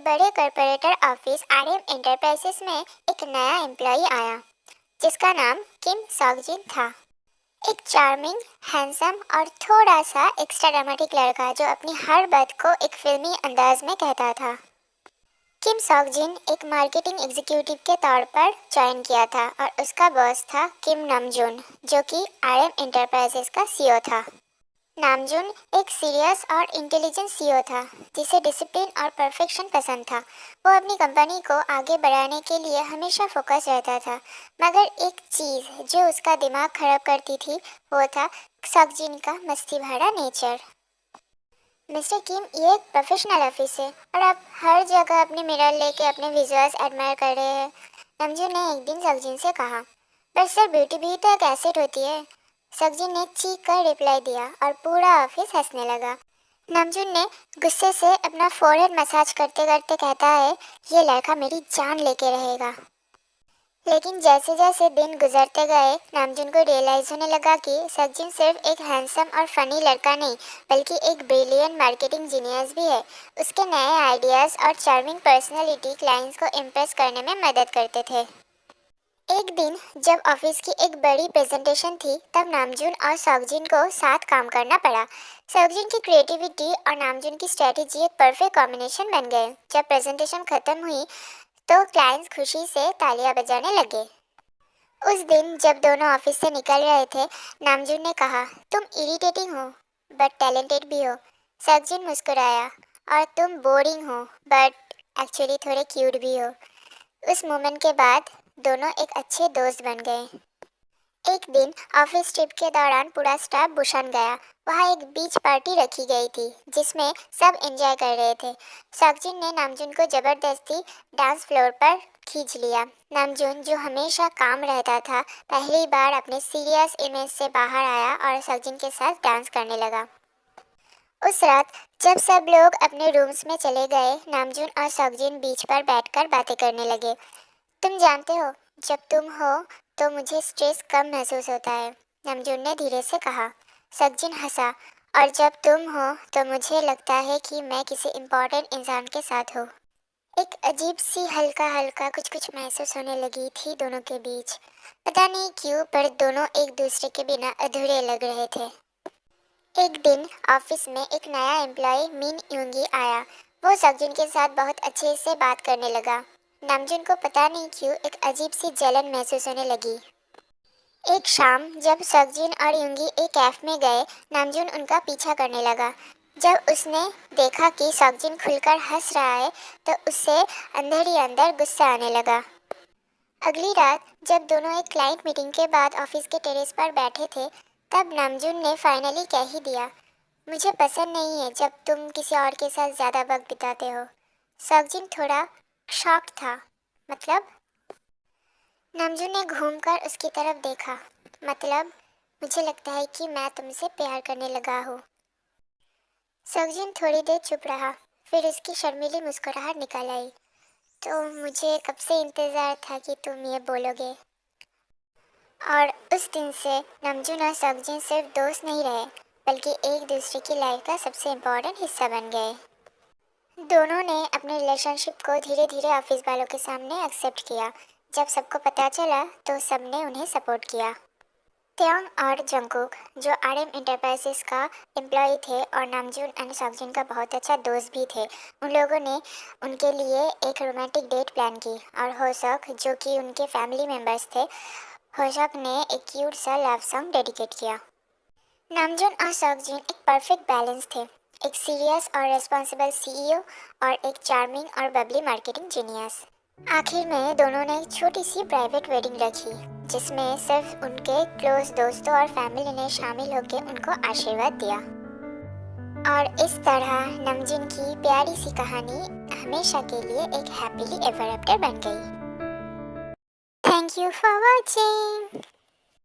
बड़े corporator office RM enterprises में एक नया एम्प्लॉय आया जिसका नाम किम सॉकजिन था। एक चार्मिंग, हैंडसम और थोड़ा सा एक्स्ट्रा ड्रामेटिक लड़का जो अपनी हर बात को एक फिल्मी अंदाज में कहता था। किम सॉकजिन एक मार्केटिंग एग्जीक्यूटिव के तौर पर ज्वाइन किया था और उसका बॉस था किम नामजून, जो कि आरएम एंटरप्राइजेस का सीईओ था। नामजून एक सीरियस और इंटेलिजेंट सीईओ था जिसे डिसिप्लिन और परफेक्शन पसंद था। वो अपनी कंपनी को आगे बढ़ाने के लिए हमेशा फोकस रहता था, मगर एक चीज़ जो उसका दिमाग खराब करती थी वो था सॉकजिन का मस्ती भरा नेचर। मिस्टर किम, ये एक प्रोफेशनल ऑफिस है और आप हर जगह अपने मिरर लेके अपने विजुअल्स एडमायर कर रहे हैं, नामजून ने एक दिन सॉकजिन से कहा। पर सर, ब्यूटी भी तो एक एसेट होती है, सॉकजिन ने चीख कर रिप्लाई दिया और पूरा ऑफिस हंसने लगा। नामजून ने गुस्से से अपना फोरहेड मसाज करते करते कहता है, ये लड़का मेरी जान लेके रहेगा। लेकिन जैसे जैसे दिन गुजरते गए, नामजून को रियलाइज होने लगा कि सचिन सिर्फ एक हैंडसम और फनी लड़का नहीं, बल्कि एक ब्रिलियंट मार्केटिंग जीनियस भी है। उसके नए आइडियाज़ और चार्मिंग पर्सनैलिटी क्लाइंट्स को इम्प्रेस करने में मदद करते थे। एक दिन जब ऑफिस की एक बड़ी प्रेजेंटेशन थी, तब नामजून और सॉकजिन को साथ काम करना पड़ा। सॉकजिन की क्रिएटिविटी और नामजून की स्ट्रेटेजी एक परफेक्ट कॉम्बिनेशन बन गए। जब प्रेजेंटेशन खत्म हुई तो क्लाइंट्स खुशी से तालियां बजाने लगे। उस दिन जब दोनों ऑफिस से निकल रहे थे, नामजून ने कहा, तुम इरिटेटिंग हो बट टैलेंटेड भी हो। सॉकजिन मुस्कुराया, और तुम बोरिंग हो बट एक्चुअली थोड़े क्यूट भी हो। उस मोमेंट के बाद दोनों एक अच्छे दोस्त बन गए। एक दिन ऑफिस ट्रिप के दौरान पूरा स्टाफ बुसान गया। वहाँ एक बीच पार्टी रखी गई थी जिसमें सब एंजॉय कर रहे थे। सॉकजिन ने नामजून को जबरदस्ती डांस फ्लोर पर खींच लिया। नामजून, जो हमेशा काम रहता था, पहली बार अपने सीरियस इमेज से बाहर आया और सॉकजिन के साथ डांस करने लगा। उस रात जब सब लोग अपने रूम्स में चले गए, नामजून और सॉकजिन बीच पर बैठकर बातें करने लगे। तुम जानते हो, जब तुम हो तो मुझे स्ट्रेस कम महसूस होता है, नामजून ने धीरे से कहा। सॉकजिन हंसा, और जब तुम हो तो मुझे लगता है कि मैं किसी इम्पोर्टेंट इंसान के साथ हूँ। एक अजीब सी हल्का हल्का कुछ कुछ महसूस होने लगी थी दोनों के बीच। पता नहीं क्यों, पर दोनों एक दूसरे के बिना अधूरे लग रहे थे। एक दिन ऑफिस में एक नया एम्प्लॉय मिन यूंगी आया। वो सॉकजिन के साथ बहुत अच्छे से बात करने लगा। नामजून को पता नहीं क्यों एक अजीब सी जलन महसूस होने लगी। एक शाम जब सॉकजिन और यूंगी एक कैफ में गए, नामजून उनका पीछा करने लगा। जब उसने देखा कि सॉकजिन खुलकर हंस रहा है तो उससे अंदर ही अंदर गुस्सा आने लगा। अगली रात जब दोनों एक क्लाइंट मीटिंग के बाद ऑफिस के टेरेस पर बैठे थे, तब नामजून ने फाइनली कह ही दिया, मुझे पसंद नहीं है जब तुम किसी और के साथ ज़्यादा वक्त बिताते हो। सॉकजिन थोड़ा शॉक्ड था। मतलब? नामजून ने घूमकर उसकी तरफ देखा। मतलब, मुझे लगता है कि मैं तुमसे प्यार करने लगा हूँ। सॉकजिन थोड़ी देर चुप रहा, फिर उसकी शर्मीली मुस्कुराहट निकल आई। तो मुझे कब से इंतज़ार था कि तुम ये बोलोगे। और उस दिन से नामजून और सॉकजिन सिर्फ दोस्त नहीं रहे, बल्कि एक दूसरे की लाइफ का सबसे इम्पोर्टेंट हिस्सा बन गए। दोनों ने अपने रिलेशनशिप को धीरे धीरे ऑफिस वालों के सामने एक्सेप्ट किया। जब सबको पता चला तो सबने उन्हें सपोर्ट किया। त्योंग और जंगकुक, जो आरएम एंटरप्राइजेस का एम्प्लॉय थे और नामजून एंड सॉकजिन का बहुत अच्छा दोस्त भी थे, उन लोगों ने उनके लिए एक रोमांटिक डेट प्लान की। और होसक, जो कि उनके फैमिली मेम्बर्स थे, होसक ने एक क्यूट सा लव सॉन्ग डेडिकेट किया। नामजून और सॉकजिन एक परफेक्ट बैलेंस थे, एक सीरियस और रिस्पॉन्सिबल सीईओ और एक चार्मिंग और बबली मार्केटिंग जीनियस। आखिर में दोनों ने एक छोटी सी प्राइवेट वेडिंग रखी जिसमें सिर्फ उनके क्लोज दोस्तों और फैमिली ने शामिल होकर उनको आशीर्वाद दिया। और इस तरह नामजून की प्यारी सी कहानी हमेशा के लिए एक हैप्पीली एवर आफ्टर बन गई। Thank you for watching.